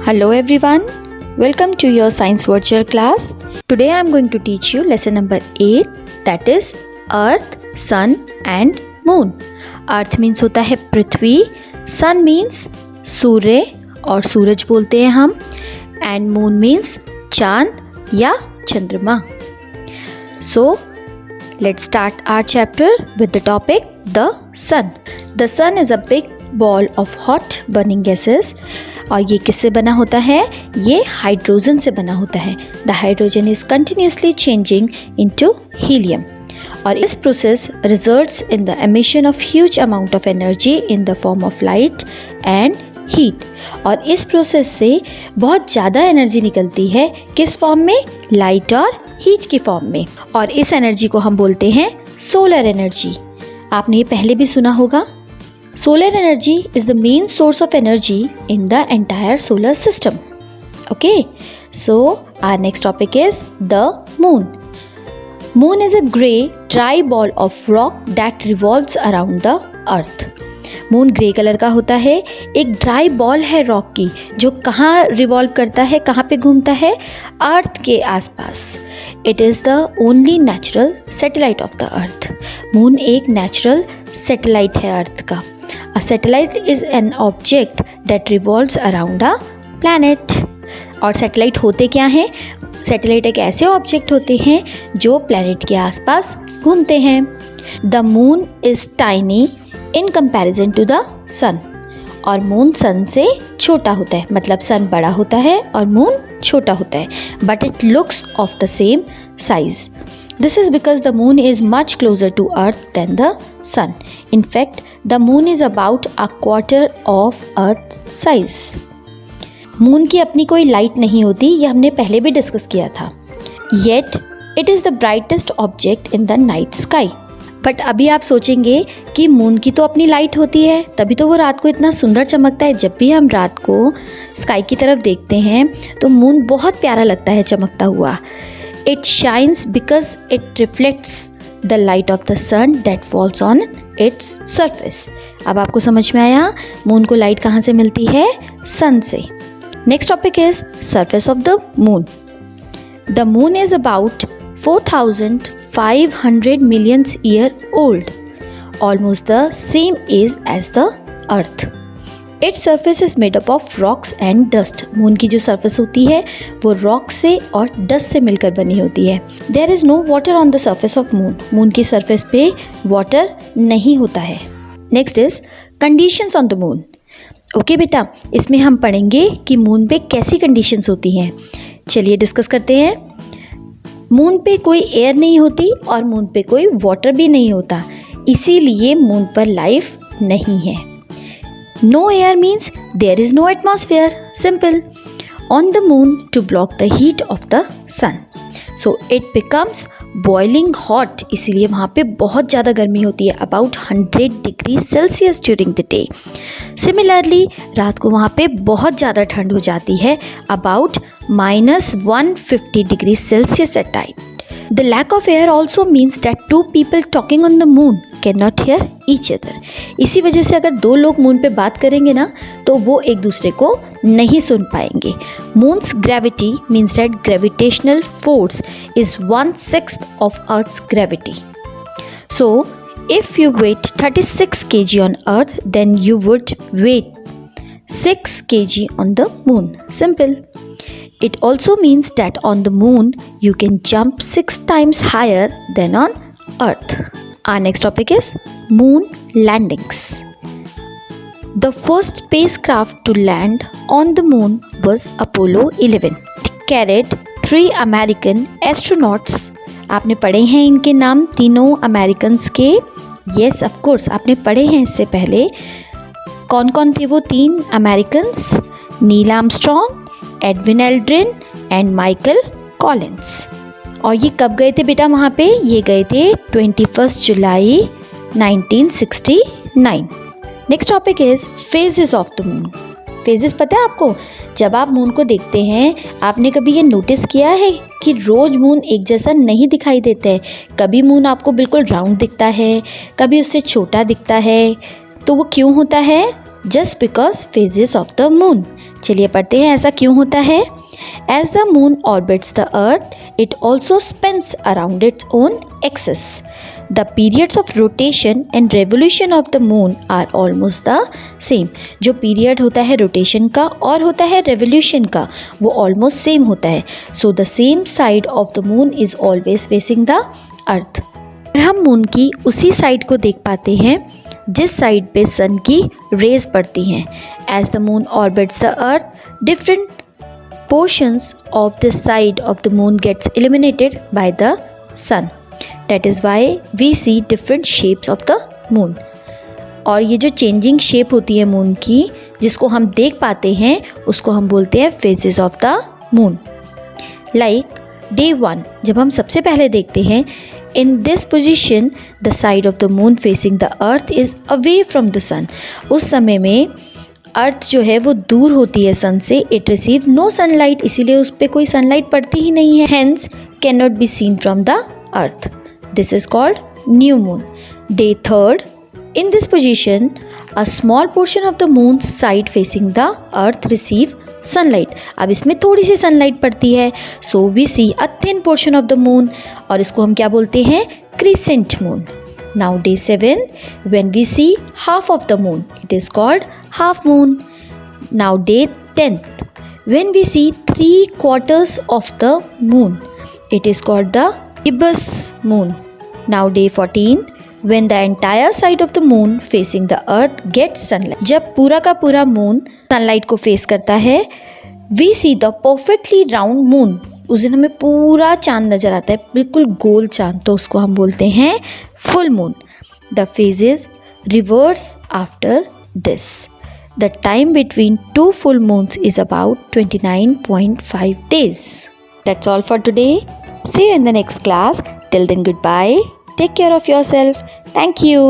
Hello everyone, welcome to your science virtual class. Today I am going to teach you lesson number 8, that is Earth, Sun and Moon. Earth means होता है पृथ्वी, Sun means सूर्य और सूरज बोलते हैं हम, and Moon means चांद या चंद्रमा. So let's start our chapter with the topic the Sun. The Sun is a big ball of hot burning gases. और ये किससे बना होता है? ये हाइड्रोजन से बना होता है. The hydrogen is continuously changing into helium और इस process results in the emission of huge amount of energy in the form of light and heat. और इस प्रोसेस से बहुत ज़्यादा एनर्जी निकलती है. किस फॉर्म में? लाइट और हीट की फॉर्म में. और इस एनर्जी को हम बोलते हैं सोलर एनर्जी. आपने ये पहले भी सुना होगा. Solar energy is the main source of energy in the entire solar system. Okay, so our next topic is the moon. Moon is a grey dry ball of rock that revolves around the earth. Moon grey colour का होता है. एक dry ball है rock की जो कहाँ revolve करता है, कहाँ पे घूमता है? अर्थ के आसपास. It is the only natural satellite of the earth. Moon एक नेचुरल सैटेलाइट है अर्थ का. A satellite is an object that revolves around a planet. और सैटेलाइट होते क्या हैं? सैटेलाइट एक ऐसे ऑब्जेक्ट होते हैं जो प्लैनेट के आसपास घूमते हैं. The moon is tiny in comparison to the sun. और मून सन से छोटा होता है, मतलब सन बड़ा होता है और मून छोटा होता है. But it looks of the same size. This is because the moon is much closer to earth than the sun. In fact, the moon is about a quarter of earth's size. Moon की अपनी कोई light नहीं होती, ये हमने पहले भी discuss किया था. Yet, it is the brightest object in the night sky. But अभी आप सोचेंगे कि मून की तो अपनी लाइट होती है, तभी तो वो रात को इतना सुंदर चमकता है. जब भी हम रात को स्काई की तरफ देखते हैं तो मून बहुत प्यारा लगता है चमकता हुआ. It shines because it reflects the light of the sun that falls on its surface. अब आपको समझ में आया मून को लाइट कहाँ से मिलती है? सन से. Next topic is surface of the moon. The moon is about 4,500 million year old, almost the same age as the earth. Its surface is made up of rocks and dust. Moon की जो surface होती है वो rock से और dust से मिलकर बनी होती है. There is no water on the surface of moon. Moon की surface पे water नहीं होता है. Next is conditions on the moon. Okay बेटा, इसमें हम पढ़ेंगे कि मून पे कैसी conditions होती हैं. चलिए डिस्कस करते हैं. मून पे कोई एयर नहीं होती और मून पे कोई वाटर भी नहीं होता, इसीलिए मून पर लाइफ नहीं है. No air means there is no atmosphere. Simple. On the moon to block the heat of the sun. So it becomes boiling hot. इसीलिए वहाँ पे बहुत ज़्यादा गर्मी होती है. About 100 degrees Celsius during the day. Similarly, रात को वहाँ पे बहुत ज़्यादा ठंड हो जाती है. About -150 degrees Celsius at night. The lack of air also means that two people talking on the moon cannot hear each other. इसी वजह से अगर दो लोग मून पे बात करेंगे ना तो वो एक दूसरे को नहीं सुन पाएंगे. Moon's gravity means that gravitational force is 1/6 of Earth's gravity. So, if you weigh 36 kg on Earth, then you would weigh 6 kg on the moon. Simple. It also means that on the moon you can jump 6 times higher than on Earth. Our next topic is moon landings. The first spacecraft to land on the moon was Apollo 11. It carried 3 American astronauts. आपने पढ़े हैं इनके नाम तीनों Americans के? Yes, of course, आपने पढ़े हैं इससे पहले. कौन कौन थे वो 3 Americans? Neil Armstrong, Edwin Aldrin and Michael Collins. और ये कब गए थे बेटा वहाँ पे? ये गए थे 21 जुलाई 1969. Next topic is phases of the moon. Phases पता है आपको? जब आप मून को देखते हैं, आपने कभी ये नोटिस किया है कि रोज़ मून एक जैसा नहीं दिखाई देता है? कभी मून आपको बिल्कुल राउंड दिखता है, कभी उससे छोटा दिखता है. तो वो क्यों होता है? just because phases of the moon. चलिए पढ़ते हैं ऐसा क्यों होता है. As the moon orbits the earth, it also spins around its own axis. The periods of rotation and revolution of the moon are almost the same. जो period होता है रोटेशन का और होता है रेवोल्यूशन का वो ऑलमोस्ट सेम होता है. So the same side of the moon is always facing the earth. हम मून की उसी साइड को देख पाते हैं जिस साइड पे सन की रेज पड़ती हैं. As the moon orbits the earth, different portions of the side of the moon gets illuminated by the sun. That is why we see different shapes of the moon. और ये जो changing shape होती है moon की जिसको हम देख पाते हैं उसको हम बोलते हैं phases of the moon. Like day 1 जब हम सबसे पहले देखते हैं in this position the side of the moon facing the earth is away from the sun. उस समय में अर्थ जो है वो दूर होती है सन से. इट रिसीव नो सनलाइट, इसीलिए उस पर कोई सनलाइट पड़ती ही नहीं है. Hence can not be seen from the earth. This is called new moon. Day 3 in this position a small portion of the moon side facing the earth receive sunlight. अब इसमें थोड़ी सी सनलाइट पड़ती है so we see a thin portion of the moon और इसको हम क्या बोलते हैं crescent moon. Now day 7 when we see half of the moon it is called half moon. Now day 10th when we see 3/4 of the moon it is called the gibbous moon. Now day 14 when the entire side of the moon facing the earth gets sunlight. जब पूरा का पूरा moon sunlight को face करता है we see the perfectly round moon. उस दिन हमें पूरा चांद नज़र आता है, बिल्कुल गोल चांद, तो उसको हम बोलते हैं full moon. The phases reverse after this. The time between two full moons is about 29.5 days. That's all for today. See you in the next class. Till then, goodbye. Take care of yourself. Thank you.